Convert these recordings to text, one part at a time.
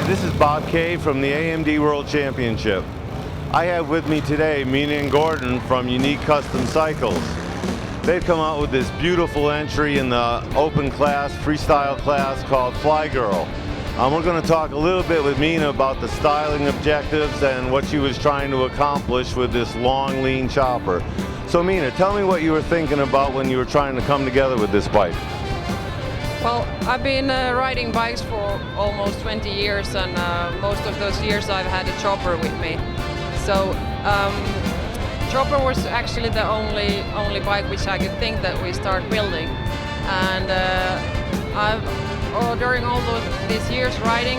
this is Bob Kay from the AMD World Championship. I have with me today Minna and Gordon from Unique Custom Cycles. They've come out with this beautiful entry in the open class, freestyle class called Fly Girl. We're going to talk a little bit with Minna about the styling objectives and what she was trying to accomplish with this long, lean chopper. So Minna, tell me what you were thinking about when you were trying to come together with this bike. Well, I've been riding bikes for almost 20 years, and most of those years I've had a chopper with me. So chopper was actually the only bike which I could think that we start building. And during all these years riding,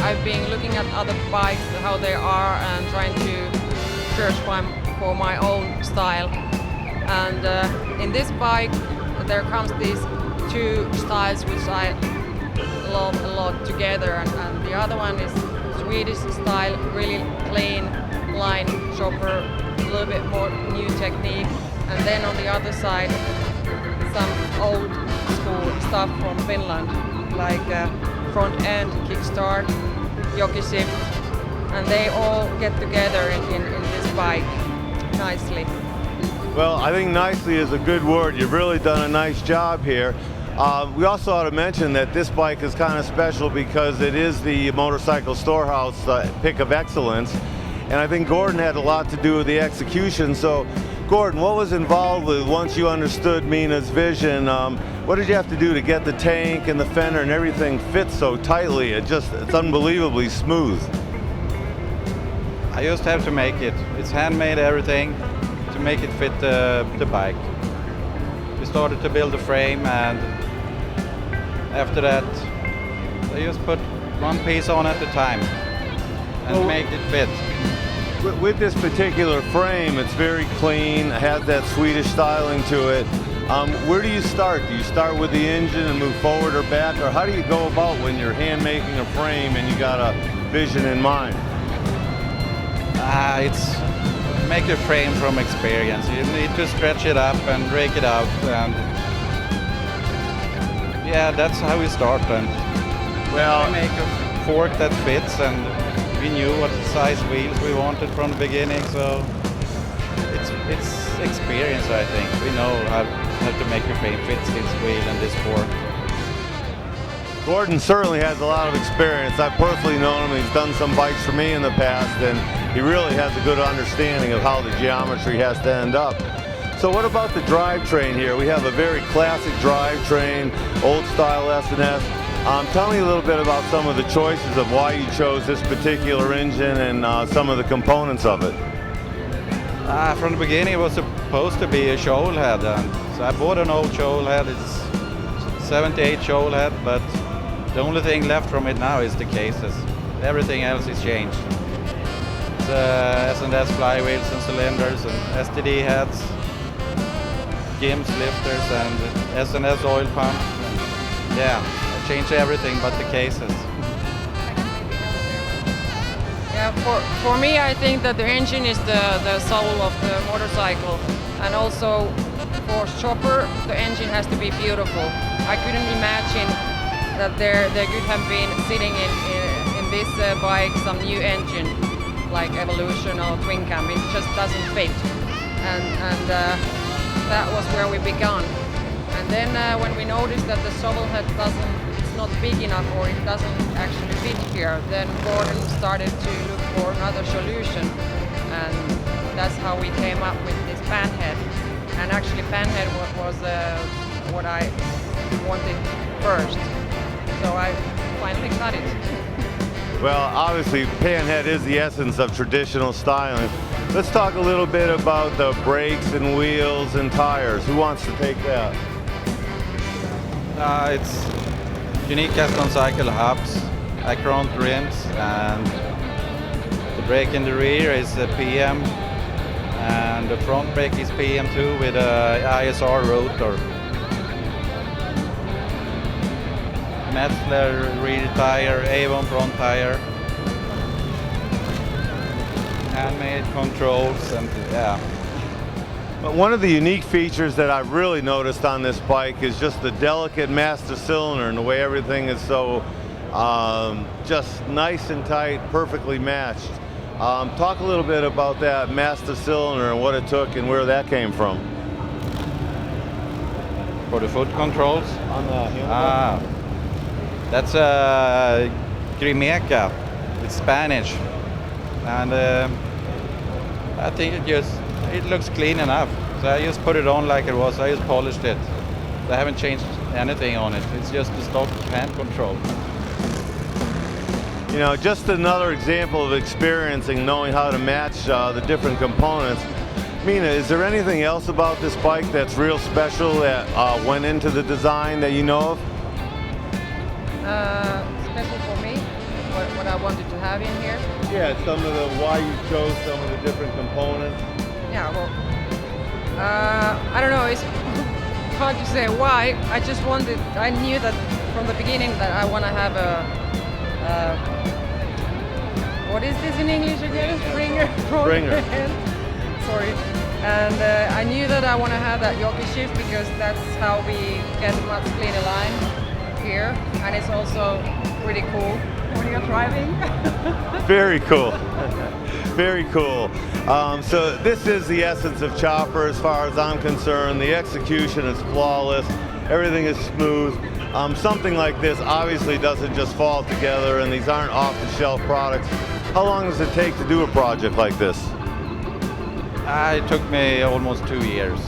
I've been looking at other bikes, how they are, and trying to search for my own style. And in this bike, there comes these two styles which I love a lot together, and the other one is Swedish style, really clean line chopper, a little bit more new technique, and then on the other side some old school stuff from Finland, like front end kickstart, jockey shift, and they all get together in this bike nicely. Well, I think nicely is a good word. You've really done a nice job here. We also ought to mention that this bike is kind of special because it is the Motorcycle Storehouse pick of excellence, and I think Gordon had a lot to do with the execution. So Gordon, what was involved with once you understood Minna's vision? What did you have to do to get the tank and the fender and everything fit so tightly? It's unbelievably smooth. I just have to make it. It's handmade, everything, to make it fit the bike. We started to build the frame, and after that I just put one piece on at a time and make it fit. With this particular frame, it's very clean, it has that Swedish styling to it. Where do you start? Do you start with the engine and move forward or back, or how do you go about when you're hand making a frame and you got a vision in mind? It's make a frame from experience. You need to stretch it up and break it out, and yeah, that's how we start. And we make a fork that fits, and we knew what size wheels we wanted from the beginning, so it's experience, I think. We know how to make a frame fit this wheel and this fork. Gordon certainly has a lot of experience. I've personally known him. He's done some bikes for me in the past, and he really has a good understanding of how the geometry has to end up. So what about the drivetrain here? We have a very classic drivetrain, old style S&S. Tell me a little bit about some of the choices of why you chose this particular engine and some of the components of it. From the beginning it was supposed to be a shovel head, and so I bought an old shovel head. It's 78 shovel head, but the only thing left from it now is the cases. Everything else is changed. It's S&S flywheels and cylinders and STD heads, Gims lifters and S&S oil pump. Yeah, I changed everything but the cases. Yeah, for me, I think that the engine is the soul of the motorcycle, and also for chopper, the engine has to be beautiful. I couldn't imagine that there could have been sitting in this bike some new engine like Evolution or Twin Cam. It just doesn't fit, and that was where we began. And then when we noticed that the shovel head it's not big enough, or it doesn't actually fit here, then Gordon started to look for another solution, and that's how we came up with this pan head. And actually pan head was what I wanted first, so I finally cut it. Well, obviously pan head is the essence of traditional styling. Let's talk a little bit about the brakes and wheels and tires. Who wants to take that? It's Unique Custom Cycle hubs, Acron rims, and the brake in the rear is a PM, and the front brake is PM2 with a ISR rotor. Metzler rear tire, Avon front tire, handmade controls, and yeah. But one of the unique features that I've really noticed on this bike is just the delicate master cylinder and the way everything is so Just nice and tight, perfectly matched. Talk a little bit about that master cylinder and what it took and where that came from. For the foot controls? On the handlebar? That's Grimeca. It's Spanish. And I think it looks clean enough. So I just put it on like it was. I just polished it. I haven't changed anything on it. It's just the stock hand control. You know, just another example of experiencing, knowing how to match the different components. Minna, is there anything else about this bike that's real special that went into the design that you know of? Special for me, what I wanted to have in here. Yeah, some of the why you chose some of the different components. Yeah, well, I don't know, it's hard to say why. I knew that from the beginning that I want to have what is this in English again? Springer. Springer. Sorry. And I knew that I want to have that jockey shift because that's how we get a much cleaner line here. And it's also pretty cool when you're driving. Very cool. Very cool. So this is the essence of Chopper as far as I'm concerned. The execution is flawless. Everything is smooth. Something like this obviously doesn't just fall together, and these aren't off-the-shelf products. How long does it take to do a project like this? It took me almost 2 years.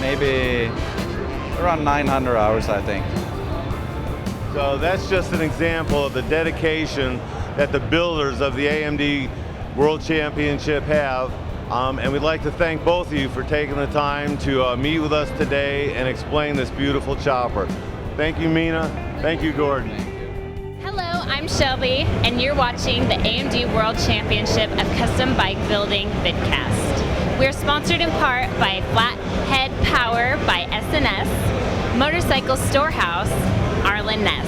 Maybe around 900 hours, I think. So that's just an example of the dedication that the builders of the AMD World Championship have. And we'd like to thank both of you for taking the time to meet with us today and explain this beautiful chopper. Thank you, Minna. Thank you, Gordon. Hello, I'm Shelby, and you're watching the AMD World Championship of Custom Bike Building vidcast. We're sponsored in part by Flathead Power by S&S, Motorcycle Storehouse, Arlen Ness.